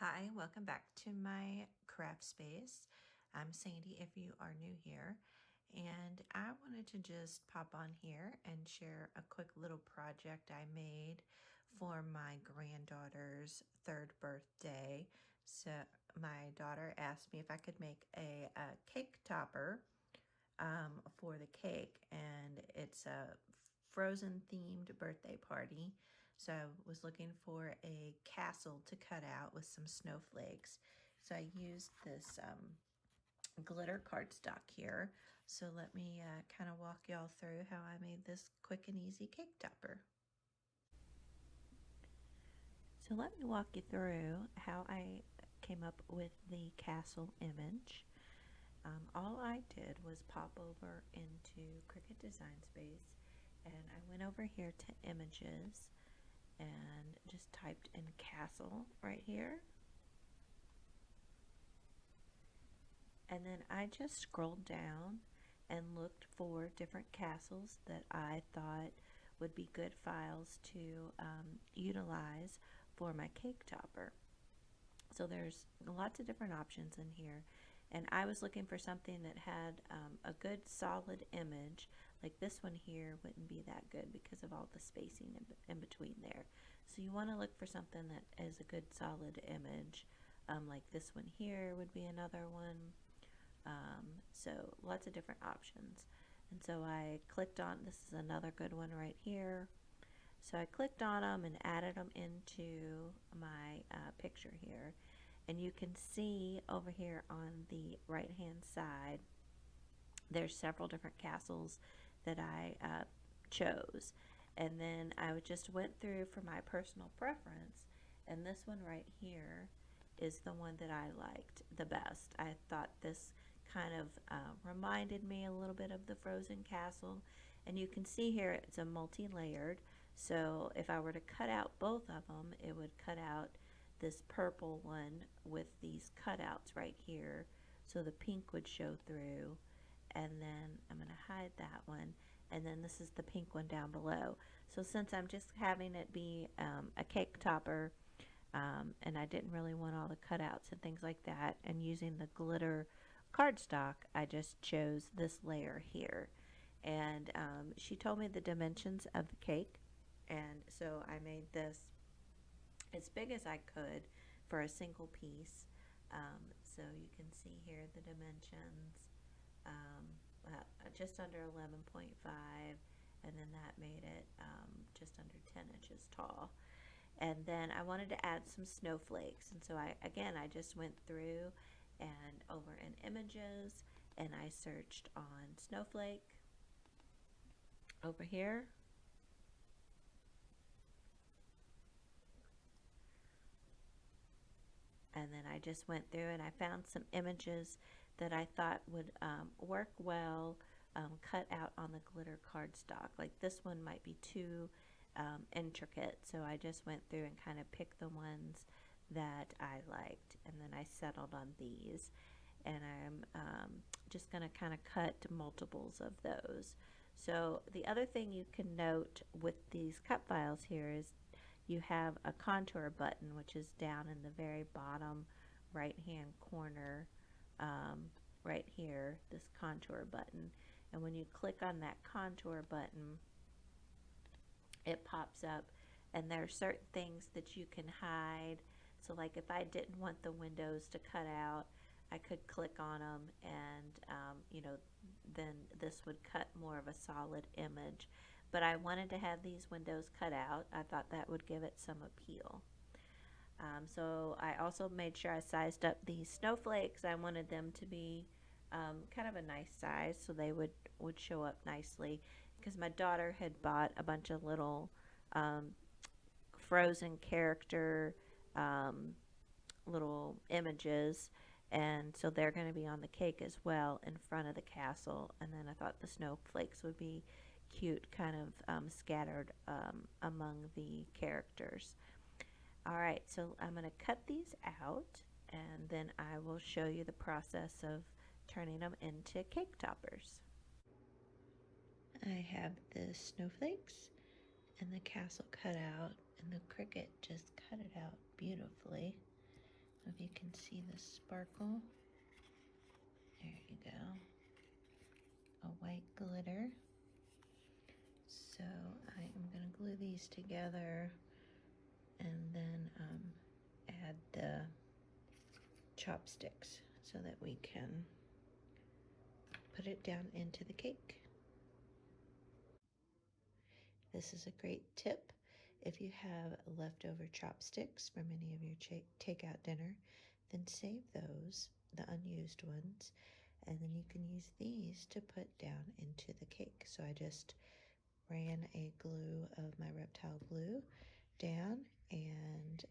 Hi, welcome back to my craft space. I'm Sandy if you are new here, and I wanted to just pop on here and share a quick little project I made for my granddaughter's third birthday. So my daughter asked me if I could make a cake topper for the cake, and it's a frozen themed birthday party. So I was looking for a castle to cut out with some snowflakes. So I used this glitter cardstock here. So let me kind of walk y'all through how I made this quick and easy cake topper. So let me walk you through how I came up with the castle image. All I did was pop over into Cricut Design Space, and I went over here to images and just typed in castle right here. And then I just scrolled down and looked for different castles that I thought would be good files to utilize for my cake topper. So there's lots of different options in here, and I was looking for something that had a good solid image. Like this one here wouldn't be that good because of all the spacing in between there. So you want to look for something that is a good solid image. Like this one here would be another one. So lots of different options. And so I clicked on, this is another good one right here. So I clicked on them and added them into my picture here. And you can see over here on the right hand side, there's several different castles that I chose. And then I just went through for my personal preference, and this one right here is the one that I liked the best. I thought this kind of reminded me a little bit of the Frozen Castle, and you can see here it's a multi-layered. So if I were to cut out both of them, it would cut out this purple one with these cutouts right here, so the pink would show through. And then I'm going to hide that one, and then this is the pink one down below. So since I'm just having it be a cake topper, and I didn't really want all the cutouts and things like that, and using the glitter cardstock, I just chose this layer here. And she told me the dimensions of the cake, and so I made this as big as I could for a single piece. So you can see here the dimensions, just under 11.5, and then that made it just under 10 inches tall. And then I wanted to add some snowflakes, and so I just went through and over in images, and I searched on snowflake over here. And then I just went through and I found some images that I thought would work well cut out on the glitter cardstock. Like this one might be too intricate, so I just went through and kind of picked the ones that I liked, and then I settled on these. And I'm just going to kind of cut multiples of those. So the other thing you can note with these cut files here is you have a contour button, which is down in the very bottom right hand corner, right here, this contour button. And when you click on that contour button, it pops up, and there are certain things that you can hide. So like if I didn't want the windows to cut out, I could click on them, and then this would cut more of a solid image. But I wanted to have these windows cut out. I thought that would give it some appeal. So I also made sure I sized up these snowflakes. I wanted them to be kind of a nice size, so they would show up nicely, because my daughter had bought a bunch of little Frozen character little images, and so they're going to be on the cake as well in front of the castle. And then I thought the snowflakes would be cute, kind of scattered among the characters. Alright, so I'm going to cut these out, and then I will show you the process of turning them into cake toppers. I have the snowflakes and the castle cut out, and the Cricut just cut it out beautifully. if you can see the sparkle. There you go. A white glitter. So I am going to glue these together and then add the chopsticks so that we can put it down into the cake. This is a great tip. If you have leftover chopsticks from any of your takeout dinner, then save those, the unused ones, and then you can use these to put down into the cake. So I just ran a glue of my reptile glue down and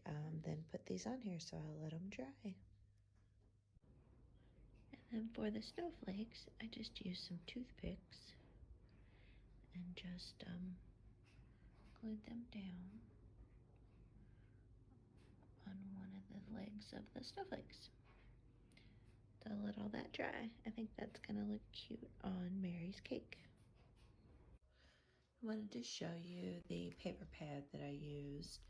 then put these on here, so I'll let them dry. And then for the snowflakes, I just used some toothpicks and just glued them down on one of the legs of the snowflakes. So let all that dry. I think that's gonna look cute on Mary's cake. I wanted to show you the paper pad that I used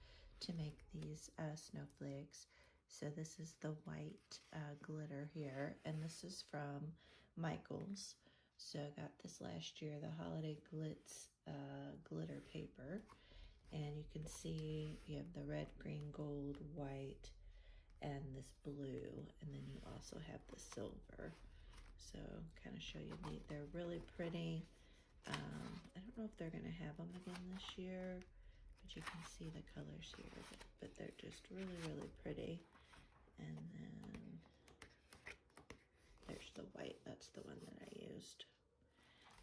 to make these snowflakes. So this is the white glitter here, and this is from Michael's. So I got this last year, the Holiday Glitz glitter paper. And you can see you have the red, green, gold, white, and this blue. And then you also have the silver. So kind of show you, they're really pretty. I don't know if they're going to have them again this year, but you can see the colors here, but they're just really, really pretty. And then there's the white, that's the one that I used.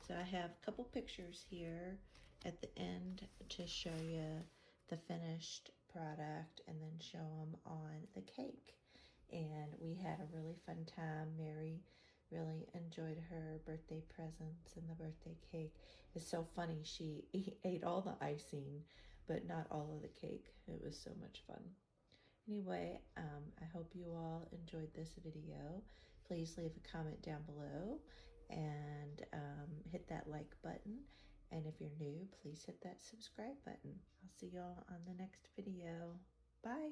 So I have a couple pictures here at the end to show you the finished product and then show them on the cake. And we had a really fun time. Mary really enjoyed her birthday presents, and the birthday cake is so funny. She ate all the icing, but not all of the cake. It was so much fun. Anyway, I hope you all enjoyed this video. Please leave a comment down below and hit that like button. And if you're new, please hit that subscribe button. I'll see y'all on the next video. Bye.